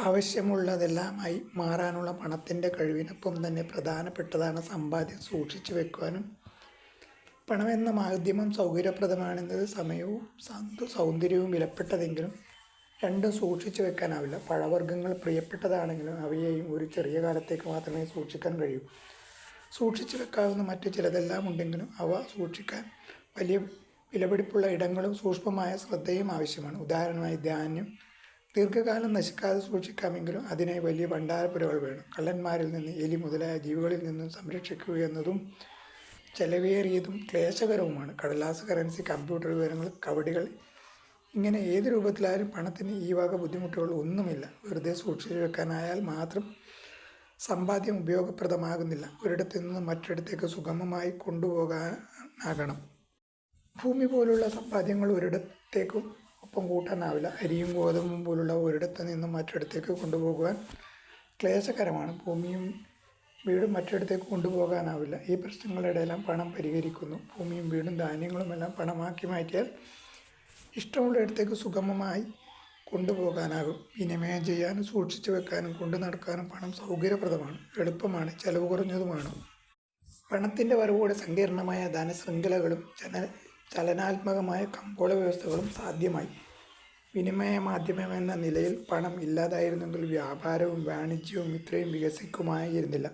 ആവശ്യമുള്ളതെല്ലാമായി മാറാനുള്ള പണത്തിൻ്റെ കഴിവിനൊപ്പം തന്നെ പ്രധാനപ്പെട്ടതാണ് സമ്പാദ്യം സൂക്ഷിച്ചു വെക്കുവാനും. പണമെന്ന മാധ്യമം സൗകര്യപ്രദമാണെന്നത് സമയവും സൗന്ദര്യവും വിലപ്പെട്ടതെങ്കിലും രണ്ടും സൂക്ഷിച്ചു വെക്കാനാവില്ല. പഴവർഗ്ഗങ്ങൾ പ്രിയപ്പെട്ടതാണെങ്കിലും അവയെയും ഒരു ചെറിയ കാലത്തേക്ക് മാത്രമേ സൂക്ഷിക്കാൻ കഴിയൂ. സൂക്ഷിച്ചു വെക്കാവുന്ന മറ്റു ചിലതെല്ലാം ഉണ്ടെങ്കിലും അവ സൂക്ഷിക്കാൻ വലിയ വിലപിടിപ്പുള്ള ഇടങ്ങളും സൂക്ഷ്മമായ ശ്രദ്ധയും ആവശ്യമാണ്. ഉദാഹരണമായി ധാന്യം ദീർഘകാലം നശിക്കാതെ സൂക്ഷിക്കാമെങ്കിലും അതിനായി വലിയ ഭണ്ഡാരപ്പുരകൾ വേണം. കള്ളന്മാരിൽ നിന്ന്, എലി മുതലായ ജീവികളിൽ നിന്നും സംരക്ഷിക്കുക എന്നതും ചെലവേറിയതും ക്ലേശകരവുമാണ്. കടലാസ് കറൻസി, കമ്പ്യൂട്ടർ വിവരങ്ങൾ, കവടികൾ ഇങ്ങനെ ഏത് രൂപത്തിലായാലും പണത്തിന് ഈ വക ബുദ്ധിമുട്ടുകൾ ഒന്നുമില്ല. വെറുതെ സൂക്ഷിച്ചു വെക്കാനായാൽ മാത്രം സമ്പാദ്യം ഉപയോഗപ്രദമാകുന്നില്ല. ഒരിടത്തു നിന്ന് മറ്റൊരിടത്തേക്ക് സുഗമമായി കൊണ്ടുപോകാനാകണം. ഭൂമി പോലുള്ള സമ്പാദ്യങ്ങൾ ഒരിടത്തേക്കും ഒപ്പം കൂട്ടാനാവില്ല. അരിയും ഗോതമ്പും പോലുള്ള ഒരിടത്തു നിന്നും മറ്റൊരിടത്തേക്ക് കൊണ്ടുപോകുവാൻ ക്ലേശകരമാണ്. ഭൂമിയും വീടും മറ്റൊരിടത്തേക്ക് കൊണ്ടുപോകാനാവില്ല. ഈ പ്രശ്നങ്ങളുടെയെല്ലാം പണം പരിഹരിക്കുന്നു. ഭൂമിയും വീടും ധാന്യങ്ങളുമെല്ലാം പണമാക്കി മാറ്റിയാൽ ഇഷ്ടമുള്ള ഇടത്തേക്ക് സുഗമമായി കൊണ്ടുപോകാനാകും. വിനിമയം ചെയ്യാനും സൂക്ഷിച്ചു വെക്കാനും കൊണ്ടു നടക്കാനും പണം സൗകര്യപ്രദമാണ്, എളുപ്പമാണ്, ചെലവ് കുറഞ്ഞതുമാണ്. പണത്തിൻ്റെ വരവോടെ സങ്കീർണമായ ധനശൃംഖലകളും ചലനാത്മകമായ കമ്പോള വ്യവസ്ഥകളും സാധ്യമായി. വിനിമയ മാധ്യമമെന്ന നിലയിൽ പണം ഇല്ലാതായിരുന്നെങ്കിൽ വ്യാപാരവും വാണിജ്യവും ഇത്രയും വികസിക്കുമായിരുന്നില്ല.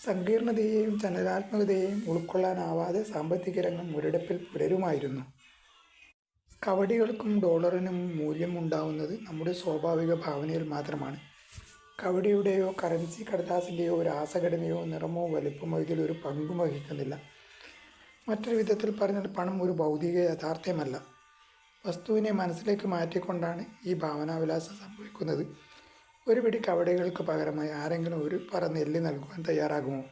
സങ്കീർണതയെയും ചലനാത്മകതയെയും ഉൾക്കൊള്ളാനാവാതെ സാമ്പത്തിക രംഗം മുരടിപ്പിൽ പുലരുമായിരുന്നു. കവടികൾക്കും ഡോളറിനും മൂല്യം ഉണ്ടാവുന്നത് നമ്മുടെ സ്വാഭാവിക ഭാവനയിൽ മാത്രമാണ്. കവടിയുടെയോ കറൻസി കടലാസിൻ്റെയോ രാസഘടനയോ നിറമോ വലിപ്പമോ ഇതിലൊരു പങ്കും വഹിക്കുന്നില്ല. മറ്റൊരു വിധത്തിൽ പറഞ്ഞാൽ പണം ഒരു ഭൗതിക യാഥാർത്ഥ്യമല്ല. വസ്തുവിനെ മനസ്സിലേക്ക് മാറ്റിക്കൊണ്ടാണ് ഈ ഭാവനാവിലാസം സംഭവിക്കുന്നത്. ഒരു പിടി കവടികൾക്ക് പകരമായി ആരെങ്കിലും ഒരു പറ നെല്ല് നൽകുവാൻ തയ്യാറാകുമോ?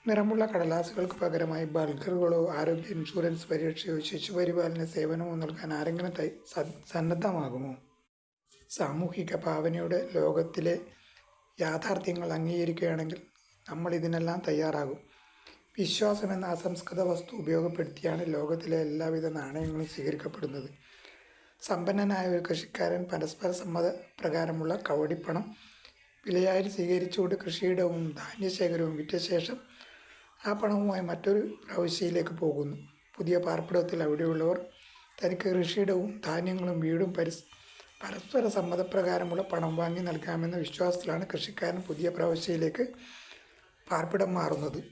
നിറമുള്ള കടലാസുകൾക്ക് പകരമായി ബർഗറുകളോ ആരോഗ്യ ഇൻഷുറൻസ് പരിരക്ഷയോ ശിശുപരിപാലന സേവനമോ നൽകാൻ ആരെങ്കിലും സന്നദ്ധമാകുമോ? സാമൂഹിക ഭാവനയുടെ ലോകത്തിലെ യാഥാർത്ഥ്യങ്ങൾ അംഗീകരിക്കുകയാണെങ്കിൽ നമ്മൾ ഇതിനെല്ലാം തയ്യാറാകും. വിശ്വാസം എന്ന അസംസ്കൃത വസ്തു ഉപയോഗപ്പെടുത്തിയാണ് ലോകത്തിലെ എല്ലാവിധ നാണയങ്ങളും സ്വീകരിക്കപ്പെടുന്നത്. സമ്പന്നനായ ഒരു കൃഷിക്കാരൻ പരസ്പര സമ്മത പ്രകാരമുള്ള കവടിപ്പണം വിലയായി സ്വീകരിച്ചുകൊണ്ട് കൃഷിയിടവും ധാന്യശേഖരവും വിറ്റ ശേഷം ആ പണവുമായി മറ്റൊരു പ്രവിശ്യയിലേക്ക് പോകുന്നു. പുതിയ പാർപ്പിടത്തിൽ അവിടെയുള്ളവർ തനിക്ക് കൃഷിയിടവും ധാന്യങ്ങളും വീടും പരസ്പര സമ്മതപ്രകാരമുള്ള പണം വാങ്ങി നൽകാമെന്ന വിശ്വാസത്തിലാണ് കൃഷിക്കാരൻ പുതിയ പ്രവിശ്യയിലേക്ക് പാർപ്പിടം മാറുന്നത്.